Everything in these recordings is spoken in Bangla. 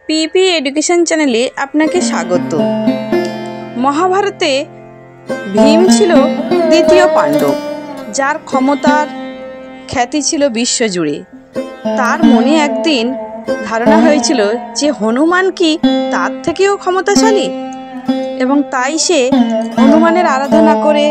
পিপি এডুকেশন চ্যানেলে আপনাকে স্বাগত। মহাভারতে ভীম ছিল দ্বিতীয় পাণ্ডব, যার ক্ষমতার খ্যাতি ছিল বিশ্বজুড়ে। তার মনে একদিন ধারণা হয়েছিল যে হনুমান কি তার থেকেও ক্ষমতাশালী, এবং তাই সে হনুমানের আরাধনা করে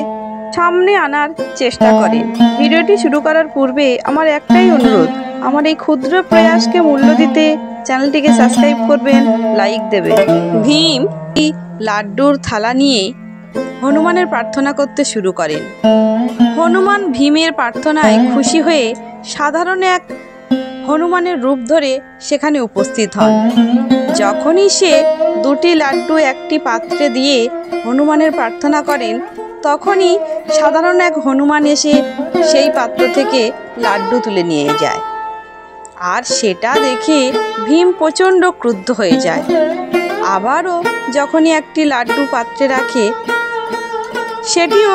সামনে আনার চেষ্টা করে। ভিডিওটি শুরু করার পূর্বে আমার একটাই অনুরোধ, আমার এই ক্ষুদ্র প্রয়াসকে মূল্য দিতে চ্যানেলটিকে সাবস্ক্রাইব করবেন, লাইক দেবেন। ভীম এই লাড্ডুর থালা নিয়ে হনুমানের প্রার্থনা করতে শুরু করেন। হনুমান ভীমের প্রার্থনায় খুশি হয়ে সাধারণ এক হনুমানের রূপ ধরে সেখানে উপস্থিত হন। যখনই সে দুটি লাড্ডু একটি পাত্রে দিয়ে হনুমানের প্রার্থনা করেন, তখনই সাধারণ এক হনুমান এসে সেই পাত্র থেকে লাড্ডু তুলে নিয়ে যায়। আর সেটা দেখে ভীম প্রচণ্ড ক্রুদ্ধ হয়ে যায়। আবারও যখনই একটি লাড্ডু পাত্রে রাখে, সেটিও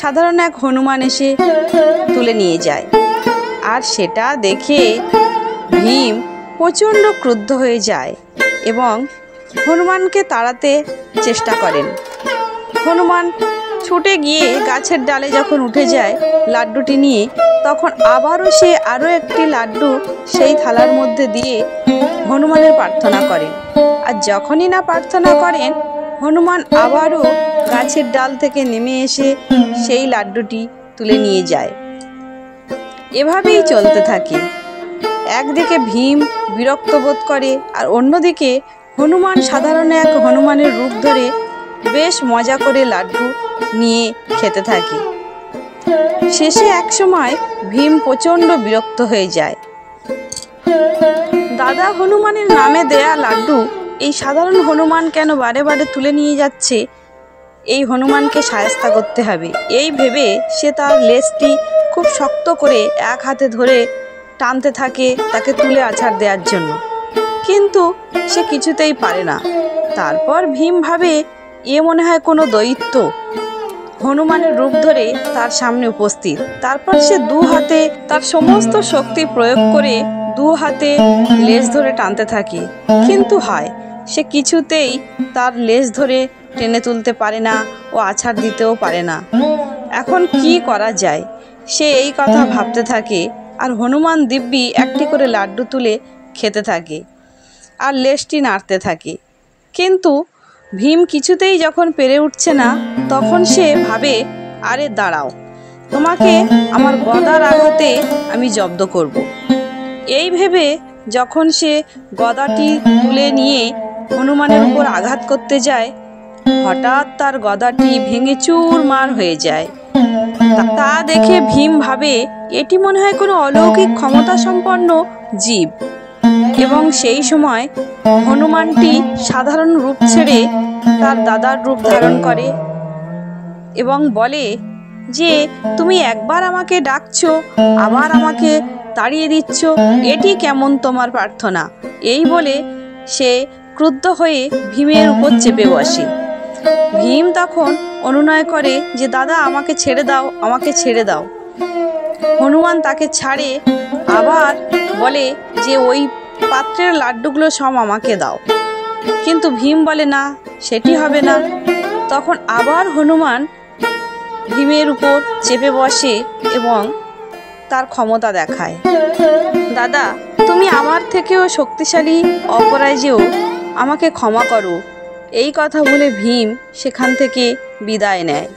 সাধারণ এক হনুমান এসে তুলে নিয়ে যায়। আর সেটা দেখে ভীম প্রচণ্ড ক্রুদ্ধ হয়ে যায় এবং হনুমানকে তাড়াতে চেষ্টা করেন। হনুমান ছুটে গিয়ে গাছের ডালে যখন উঠে যায় লাড্ডুটি নিয়ে, তখন আবারও সে আরও একটি লাড্ডু সেই থালার মধ্যে দিয়ে হনুমানের প্রার্থনা করেন। আর যখনই না প্রার্থনা করেন, হনুমান আবারও গাছের ডাল থেকে নেমে এসে সেই লাড্ডুটি তুলে নিয়ে যায়। এভাবেই চলতে থাকে। একদিকে ভীম বিরক্ত বোধ করে, আর অন্যদিকে হনুমান সাধারণ এক হনুমানের রূপ ধরে বেশ মজা করে লাড্ডু নিয়ে খেতে থাকে। শেষে এক সময় ভীম প্রচণ্ড বিরক্ত হয়ে যায়। দাদা হনুমানের নামে দেয়া লাড্ডু এই সাধারণ হনুমান কেন বারে বারে তুলে নিয়ে যাচ্ছে? এই হনুমানকে শায়েস্তা করতে হবে। এই ভেবে সে তার লেজটি খুব শক্ত করে এক হাতে ধরে টানতে থাকে তাকে তুলে আছাড় দেওয়ার জন্য, কিন্তু সে কিছুতেই পারে না। তারপর ভীম ভাবে, এ মনে হয় কোনো দৈত্য হনুমানের রূপ ধরে তার সামনে উপস্থিত। তারপর সে দু হাতে তার সমস্ত শক্তি প্রয়োগ করে দু হাতে লেজ ধরে টানতে থাকে, কিন্তু হয় সে কিছুতেই তার লেজ ধরে টেনে তুলতে পারে না ও আছাড় দিতেও পারে না। এখন কি করা যায়, সে এই কথা ভাবতে থাকে। আর হনুমান দিব্যি একটি করে লাড্ডু তুলে খেতে থাকে আর লেজটি নাড়তে থাকে, কিন্তু ভীম কিছুতেই যখন পেরে উঠছে না, তখন সে ভাবে, আরে দাঁড়াও, তোমাকে আমার গদার আঘাতে আমি জব্দ করব। এই ভেবে যখন সে গদাটি তুলে নিয়ে হনুমানের উপর আঘাত করতে যায়, হঠাৎ তার গদাটি ভেঙে চুরমার হয়ে যায়। তা দেখে ভীম ভাবে, এটি মনে হয় কোনো অলৌকিক ক্ষমতা সম্পন্ন জীব। এবং সেই সময় হনুমানটি সাধারণ রূপ ছেড়ে তার দাদার রূপ ধারণ করে এবং বলে যে, তুমি একবার আমাকে ডাকছো, আবার আমাকে তাড়িয়ে দিচ্ছ, এটি কেমন তোমার প্রার্থনা? এই বলে সে ক্রুদ্ধ হয়ে ভীমের উপর চেপে বসে। ভীম তখন অনুনয় করে যে, দাদা আমাকে ছেড়ে দাও, আমাকে ছেড়ে দাও। হনুমান তাকে ছাড়ে, আবার বলে যে ওই পাত্রের লাড্ডুগুলো সব আমাকে দাও। কিন্তু ভীম বলে, না, সেটি হবে না। তখন আবার হনুমান ভীমের উপর চেপে বসে এবং তার ক্ষমতা দেখায়। দাদা, তুমি আমার থেকেও শক্তিশালী অপরাজেয়, আমাকে ক্ষমা করো। এই কথা বলে ভীম সেখান থেকে বিদায় নেয়।